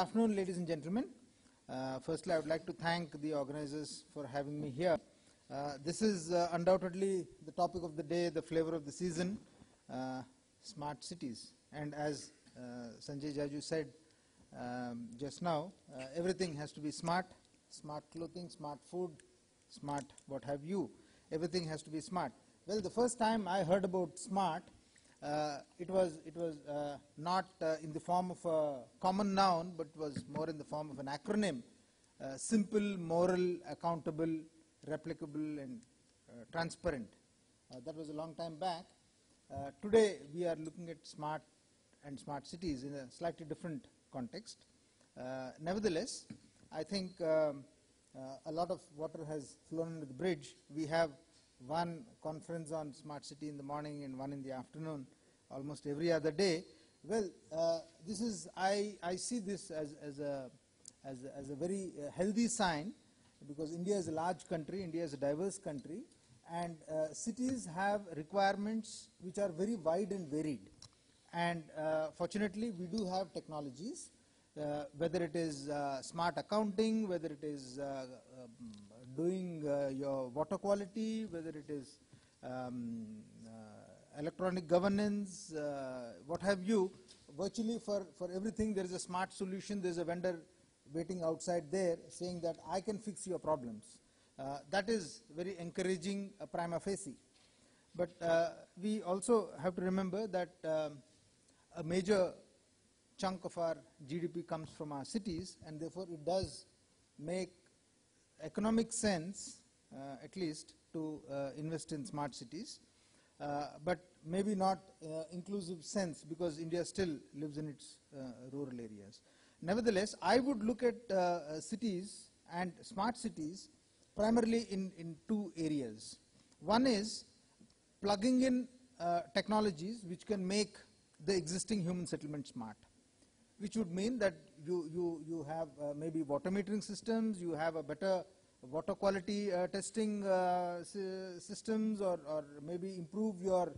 afternoon, ladies and gentlemen. Firstly, I would like to thank the organizers for having me here. This is undoubtedly the topic of the day, the flavor of the season, smart cities. And as Sanjay Jaju said just now, everything has to be smart, smart clothing, smart food, smart what have you. Everything has to be smart. Well, the first time I heard about smart, it was not in the form of a common noun, but was more in the form of an acronym: simple, moral, accountable, replicable, and transparent. That was a long time back. Today we are looking at smart and smart cities in a slightly different context. Nevertheless, I think a lot of water has flown under the bridge. We have one conference on smart city in the morning and one in the afternoon, almost every other day. Well, this is I see this as a very healthy sign, because India is a large country, India is a diverse country, and cities have requirements which are very wide and varied. And fortunately, we do have technologies, whether it is smart accounting, whether it is doing your water quality, whether it is electronic governance, what have you. Virtually for everything there is a smart solution. There is a vendor waiting outside there saying that I can fix your problems. That is very encouraging prima facie. But we also have to remember that a major chunk of our GDP comes from our cities, and therefore it does make economic sense, at least, to invest in smart cities, but maybe not inclusive sense, because India still lives in its rural areas. Nevertheless, I would look at cities and smart cities primarily in two areas. One is plugging in technologies which can make the existing human settlement smart, which would mean that you have maybe water metering systems, you have a better water quality testing systems, or maybe improve your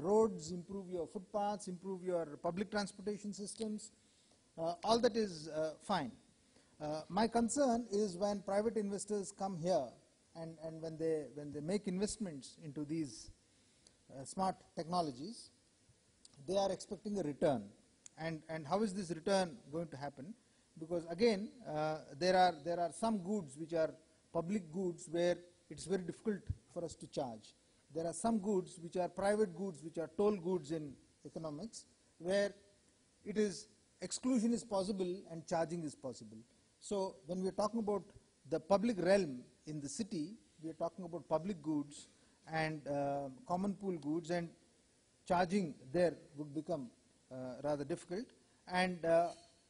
roads, improve your footpaths, improve your public transportation systems. All that is fine. My concern is when private investors come here and when they make investments into these smart technologies, they are expecting a return. And how is this return going to happen? Because again, there are some goods which are public goods where it's very difficult for us to charge. There are some goods which are private goods, which are toll goods in economics, where it is exclusion is possible and charging is possible. So when we are talking about the public realm in the city, we are talking about public goods and common pool goods, and charging there would become rather difficult. And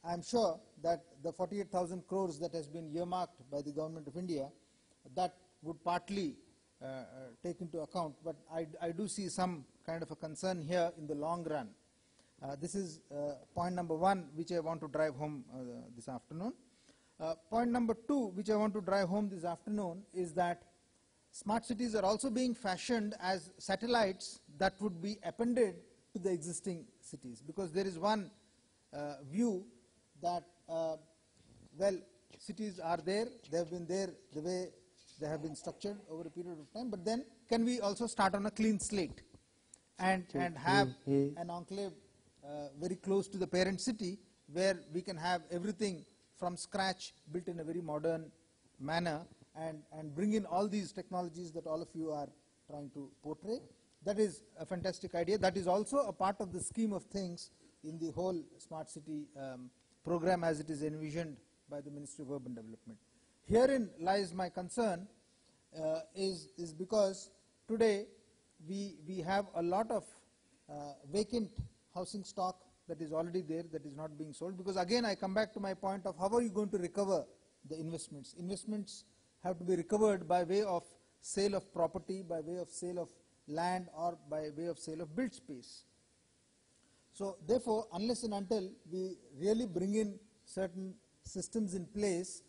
I'm sure that the 48,000 crores that has been earmarked by the government of India, that would partly take into account. But I do see some kind of a concern here in the long run. This is point number one, which I want to drive home this afternoon. Point number two, which I want to drive home this afternoon, is that smart cities are also being fashioned as satellites that would be appended to the existing cities, because there is one view that, well, cities are there, they have been there the way they have been structured over a period of time, but then can we also start on a clean slate and have an enclave very close to the parent city, where we can have everything from scratch built in a very modern manner, and bring in all these technologies that all of you are trying to portray. That is a fantastic idea. That is also a part of the scheme of things in the whole smart city program as it is envisioned by the Ministry of Urban Development. Herein lies my concern, is because today we have a lot of vacant housing stock that is already there, that is not being sold. Because again, I come back to my point of how are you going to recover the investments? Investments have to be recovered by way of sale of property, by way of sale of land, or by way of sale of built space. So therefore, unless and until we really bring in certain systems in place,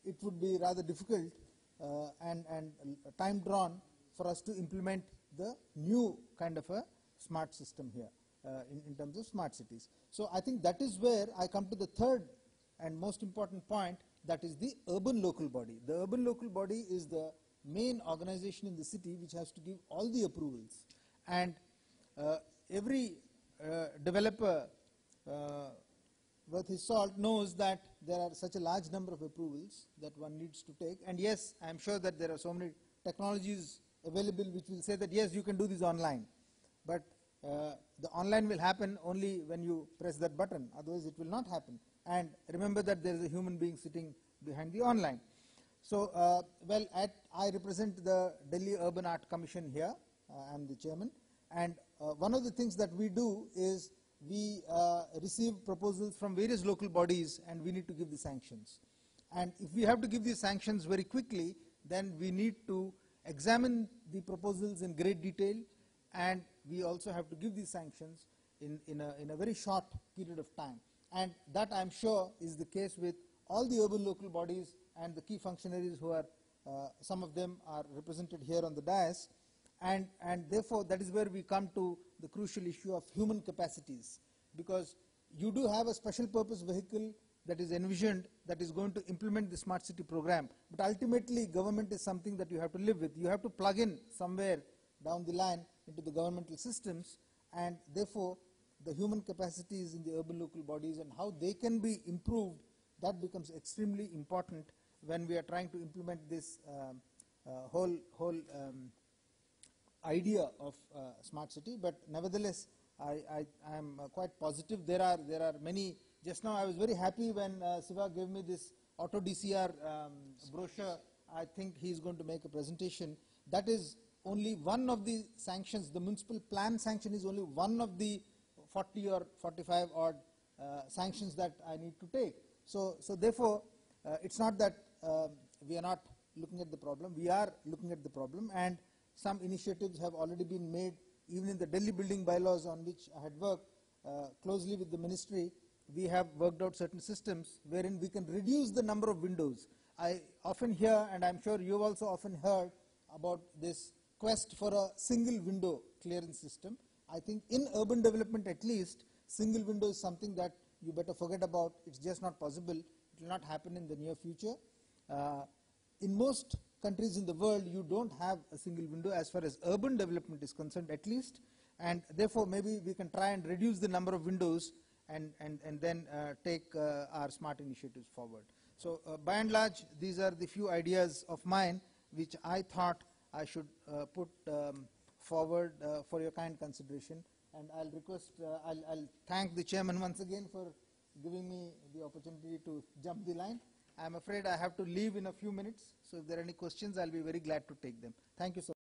it would be rather difficult and time drawn for us to implement the new kind of a smart system here in terms of smart cities. So I think that is where I come to the third and most important point, that is the urban local body. The urban local body is the main organization in the city which has to give all the approvals, and every developer worth his salt knows that there are such a large number of approvals that one needs to take. And yes, I am sure that there are so many technologies available which will say that yes, you can do this online, but the online will happen only when you press that button, otherwise it will not happen. And remember that there is a human being sitting behind the online. So, well, I represent the Delhi Urban Art Commission here. I am the chairman, and one of the things that we do is we receive proposals from various local bodies, and we need to give the sanctions. And if we have to give these sanctions very quickly, then we need to examine the proposals in great detail, and we also have to give these sanctions in a very short period of time. And that, I am sure, is the case with all the urban local bodies and the key functionaries who are, some of them are represented here on the dais. And therefore, that is where we come to the crucial issue of human capacities, because you do have a special purpose vehicle that is envisioned, that is going to implement the smart city program, but ultimately government is something that you have to live with. You have to plug in somewhere down the line into the governmental systems, and therefore the human capacities in the urban local bodies and how they can be improved, that becomes extremely important when we are trying to implement this whole idea of smart city. But nevertheless, I am quite positive. There are many. Just now I was very happy when Siva gave me this auto DCR brochure. I think he is going to make a presentation. That is only one of the sanctions. The municipal plan sanction is only one of the 40 or 45 odd sanctions that I need to take. So therefore, it's not that we are not looking at the problem. We are looking at the problem, and some initiatives have already been made, even in the Delhi building bylaws, on which I had worked closely with the ministry. We have worked out certain systems wherein we can reduce the number of windows. I often hear, and I'm sure you've also often heard about this quest for a single window clearance system. I think in urban development at least, single window is something that you better forget about. It's just not possible. It will not happen in the near future. In most countries in the world, you don't have a single window as far as urban development is concerned at least, and therefore maybe we can try and reduce the number of windows and then take our smart initiatives forward. So by and large, these are the few ideas of mine which I thought I should put forward for your kind consideration, and I'll request, I'll thank the chairman once again for giving me the opportunity to jump the line. I'm afraid I have to leave in a few minutes, so if there are any questions, I'll be very glad to take them. Thank you so much.